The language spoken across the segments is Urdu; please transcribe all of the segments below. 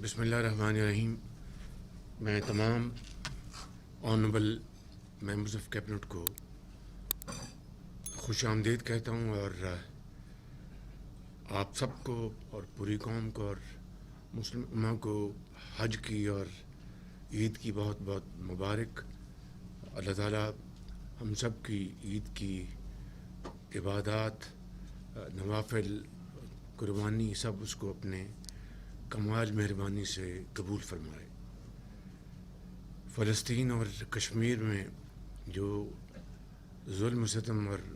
بسم اللہ الرحمن الرحیم. میں تمام آنریبل ممبرز آف کیبنٹ کو خوش آمدید کہتا ہوں، اور آپ سب کو اور پوری قوم کو اور مسلم امہ کو حج کی اور عید کی بہت بہت مبارک. اللہ تعالیٰ ہم سب کی عید کی عبادات، نوافل، قربانی سب اس کو اپنے کمال مہربانی سے قبول فرمائے. فلسطین اور کشمیر میں جو ظلم و ستم اور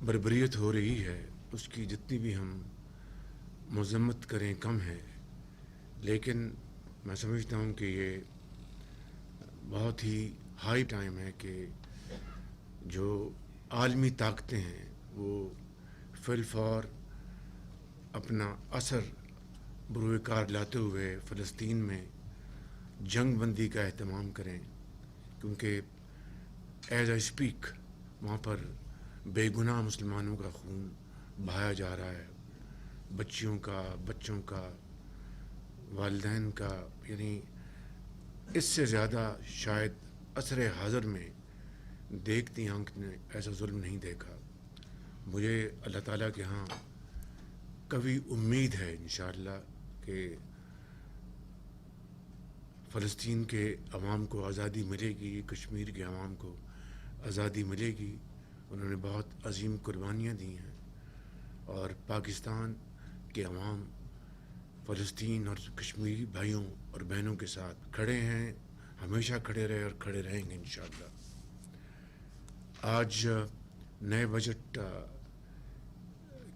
بربریت ہو رہی ہے اس کی جتنی بھی ہم مذمت کریں کم ہے، لیکن میں سمجھتا ہوں کہ یہ بہت ہی ہائی ٹائم ہے کہ جو عالمی طاقتیں ہیں وہ فی الفور اپنا اثر بروئے کار لاتے ہوئے فلسطین میں جنگ بندی کا اہتمام کریں، کیونکہ ایز اے اسپیک وہاں پر بے گناہ مسلمانوں کا خون بہایا جا رہا ہے، بچوں کا، والدین کا. یعنی اس سے زیادہ شاید عصر حاضر میں دیکھتی آنکھ نے ایسا ظلم نہیں دیکھا. مجھے اللہ تعالیٰ کے ہاں کبھی امید ہے انشاءاللہ کہ فلسطین کے عوام کو آزادی ملے گی، کشمیر کے عوام کو آزادی ملے گی. انہوں نے بہت عظیم قربانیاں دی ہیں، اور پاکستان کے عوام فلسطین اور کشمیری بھائیوں اور بہنوں کے ساتھ کھڑے ہیں، ہمیشہ کھڑے رہے اور کھڑے رہیں گے انشاءاللہ. آج نئے بجٹ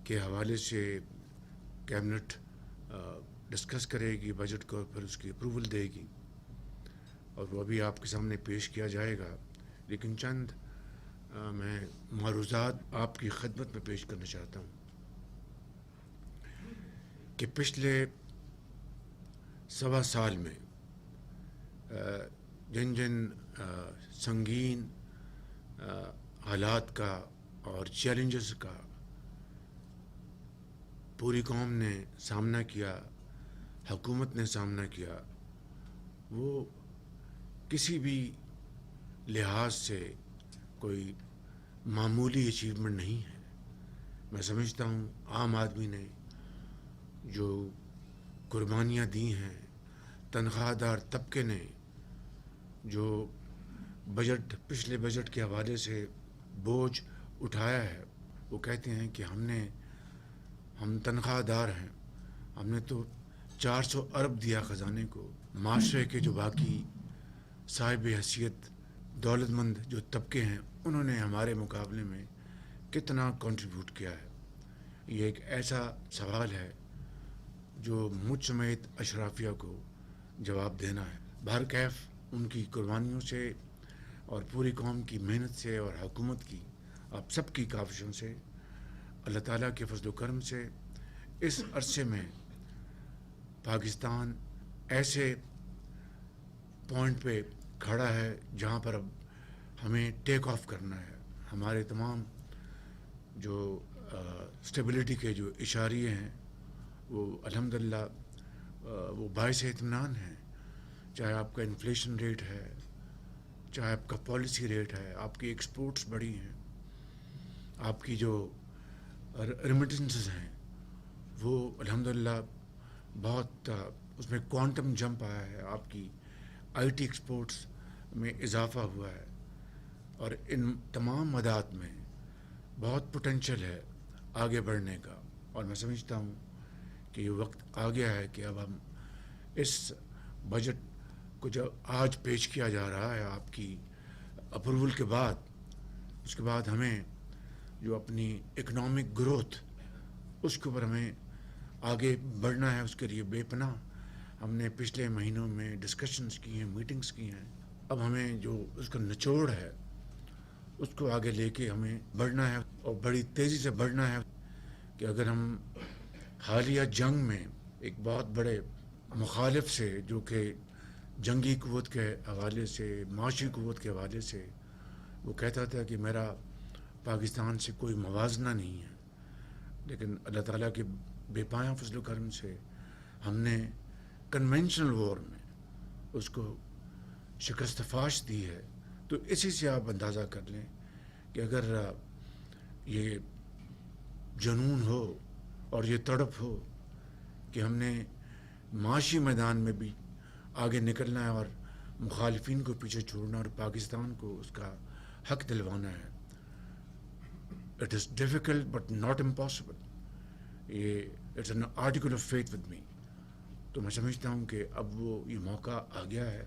کے حوالے سے کیبنٹ ڈسکس کرے گی بجٹ کو، پھر اس کی اپروول دے گی، اور وہ ابھی آپ کے سامنے پیش کیا جائے گا. لیکن چند میں معروضات آپ کی خدمت میں پیش کرنا چاہتا ہوں کہ پچھلے سوا سال میں جن سنگین حالات کا اور چیلنجز کا پوری قوم نے سامنا کیا، حکومت نے سامنا کیا، وہ کسی بھی لحاظ سے کوئی معمولی اچیومنٹ نہیں ہے. میں سمجھتا ہوں عام آدمی نے جو قربانیاں دی ہیں، تنخواہ دار طبقے نے جو پچھلے بجٹ کے حوالے سے بوجھ اٹھایا ہے، وہ کہتے ہیں کہ ہم تنخواہ دار ہیں، ہم نے تو 400 ارب دیا خزانے کو. معاشرے کے جو باقی صاحب حیثیت دولت مند جو طبقے ہیں انہوں نے ہمارے مقابلے میں کتنا کنٹریبیوٹ کیا ہے؟ یہ ایک ایسا سوال ہے جو مجھ سمیت اشرافیہ کو جواب دینا ہے. بہرکیف ان کی قربانیوں سے اور پوری قوم کی محنت سے اور حکومت کی آپ سب کی کاوشوں سے، اللہ تعالیٰ کے فضل و کرم سے اس عرصے میں پاکستان ایسے پوائنٹ پہ کھڑا ہے جہاں پر اب ہمیں ٹیک آف کرنا ہے. ہمارے تمام جو اسٹیبلٹی کے جو اشاریے ہیں وہ الحمدللہ وہ باعث اطمینان ہیں. چاہے آپ کا انفلیشن ریٹ ہے، چاہے آپ کا پالیسی ریٹ ہے، آپ کی ایکسپورٹس بڑی ہیں، آپ کی جو ریمیٹنسز ہیں وہ الحمدللہ بہت اس میں کوانٹم جمپ آیا ہے. آپ کی آئی ٹی ایکسپورٹس میں اضافہ ہوا ہے، اور ان تمام مدات میں بہت پوٹینشل ہے آگے بڑھنے کا. اور میں سمجھتا ہوں کہ یہ وقت آ گیا ہے کہ اب ہم اس بجٹ کو جو آج پیش کیا جا رہا ہے آپ کی اپروول کے بعد، اس کے بعد ہمیں جو اپنی اکنامک گروتھ اس کے اوپر ہمیں آگے بڑھنا ہے. اس کے لیے بے پناہ ہم نے پچھلے مہینوں میں ڈسکشنز کی ہیں، میٹنگز کی ہیں. اب ہمیں جو اس کا نچوڑ ہے اس کو آگے لے کے ہمیں بڑھنا ہے، اور بڑی تیزی سے بڑھنا ہے. کہ اگر ہم حالیہ جنگ میں ایک بہت بڑے مخالف سے، جو کہ جنگی قوت کے حوالے سے، معاشی قوت کے حوالے سے وہ کہتا تھا کہ میرا پاکستان سے کوئی موازنہ نہیں ہے، لیکن اللہ تعالیٰ کے بے پایاں فضل و کرم سے ہم نے کنونشنل وار میں اس کو شکست فاش دی ہے. تو اسی سے آپ اندازہ کر لیں کہ اگر یہ جنون ہو اور یہ تڑپ ہو کہ ہم نے معاشی میدان میں بھی آگے نکلنا ہے اور مخالفین کو پیچھے چھوڑنا اور پاکستان کو اس کا حق دلوانا ہے. It is difficult but not impossible. یہ it's an article of faith with me. تو میں سمجھتا ہوں کہ اب وہ یہ موقع آ گیا ہے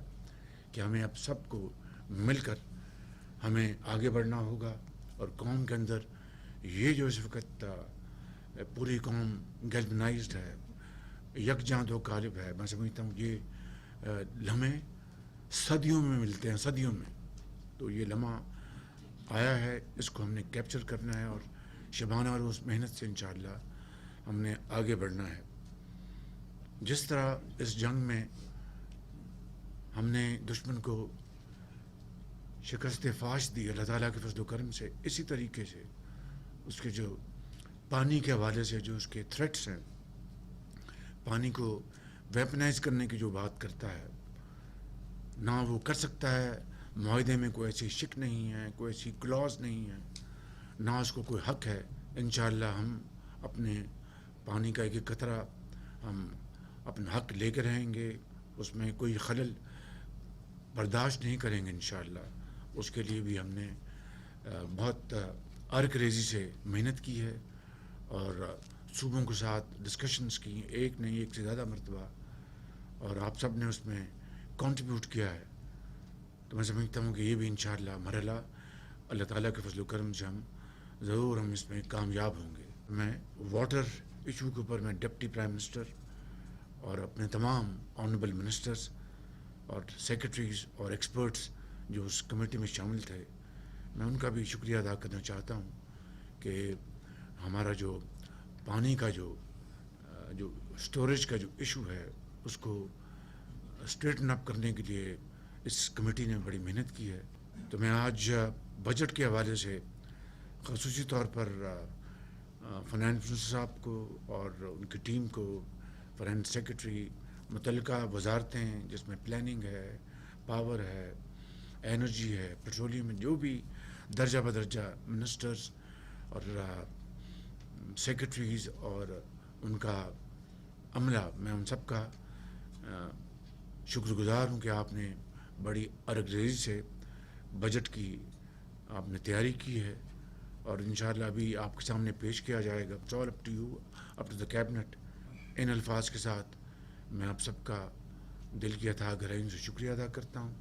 کہ ہمیں اب سب کو مل کر ہمیں آگے بڑھنا ہوگا. اور قوم کے اندر یہ جو اس وقت پوری قوم گیلونائزڈ ہے, یکجاں دو قالب ہے, میں سمجھتا ہوں یہ لمحے صدیوں میں ملتے ہیں, صدیوں میں. تو یہ لمحہ آیا ہے, اس کو ہم نے کیپچر کرنا ہے اور شبانہ روز محنت سے انشاءاللہ ہم نے آگے بڑھنا ہے. جس طرح اس جنگ میں ہم نے دشمن کو شکست فاش دی اللہ تعالیٰ کے فضل و کرم سے, اسی طریقے سے اس کے جو پانی کے حوالے سے جو اس کے تھریٹس ہیں, پانی کو ویپنائز کرنے کی جو بات کرتا ہے, نہ وہ کر سکتا ہے. معاہدے میں کوئی ایسی شک نہیں ہے, کوئی ایسی کلاز نہیں ہے, نہ اس کو کوئی حق ہے. انشاءاللہ ہم اپنے پانی کا ایک قطرہ ہم اپنا حق لے کے رہیں گے, اس میں کوئی خلل برداشت نہیں کریں گے انشاءاللہ. اس کے لیے بھی ہم نے بہت عرق ریزی سے محنت کی ہے اور صوبوں کے ساتھ ڈسکشنز کی, ایک نہیں ایک سے زیادہ مرتبہ, اور آپ سب نے اس میں کنٹریبیوٹ کیا ہے. تو میں سمجھتا ہوں کہ یہ بھی انشاءاللہ مرحلہ اللہ تعالیٰ کے فضل و کرم سے ہم اس میں کامیاب ہوں گے. میں واٹر ایشو کے اوپر میں ڈپٹی پرائم منسٹر اور اپنے تمام آنریبل منسٹرز اور سیکرٹریز اور ایکسپرٹس جو اس کمیٹی میں شامل تھے, میں ان کا بھی شکریہ ادا کرنا چاہتا ہوں کہ ہمارا جو پانی کا جو اسٹوریج کا جو ایشو ہے اس کو اسٹریٹن اپ کرنے کے لیے اس کمیٹی نے بڑی محنت کی ہے. تو میں آج بجٹ کے حوالے سے خصوصی طور پر فائنانس منسٹر صاحب کو اور ان کی ٹیم کو, فائنانس سیکرٹری, متعلقہ وزارتیں جس میں پلاننگ ہے, پاور ہے, انرجی ہے, پیٹرولیم, جو بھی درجہ بدرجہ منسٹرز اور سیکرٹریز اور ان کا عملہ, میں ان سب کا شکر گزار ہوں کہ آپ نے بڑی عرق ریزی سے بجٹ کی آپ نے تیاری کی ہے اور انشاءاللہ ابھی آپ کے سامنے پیش کیا جائے گا. It's all up to you, up to the cabinet. ان الفاظ کے ساتھ میں آپ سب کا دل کی اتھاہ گہرائیوں سے شکریہ ادا کرتا ہوں.